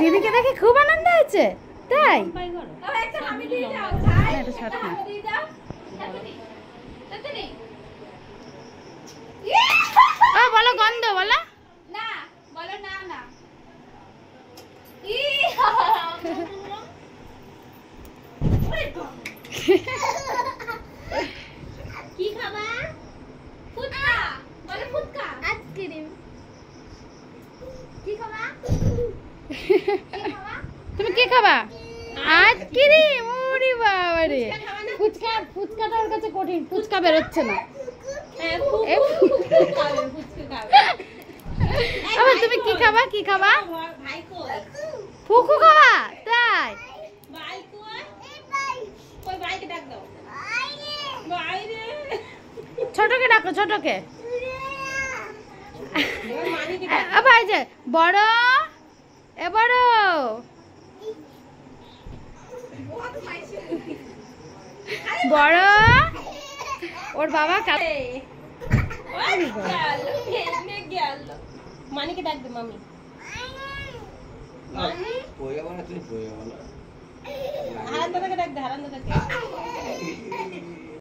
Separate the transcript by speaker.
Speaker 1: দিদিকে দেখে খুব আনন্দ হয়েছে, তাই? বলো গন্ধ, বলো
Speaker 2: না, বলো না না। কি খাবা? ফুচকা, বলো ফুচকা। আইসক্রিম। কি খাবা?
Speaker 1: তুমি কি খাবা? আইসক্রিম। ওরে বাবা রে, ফুচকাটা ওর কাছে কঠিন, ফুচকা বেরোচ্ছে না। আবার তুমি কি খাবা? কি খাবা? ফুকু খাবা, তাই? ছোটকে ডাকো, ছোটকে। আবার যে বড়, এ বড়। বড় ওর বাবা
Speaker 2: মানিকে ডাকবে মামি। হারান দাদাকে ডাকবে, হারান দাদাকে।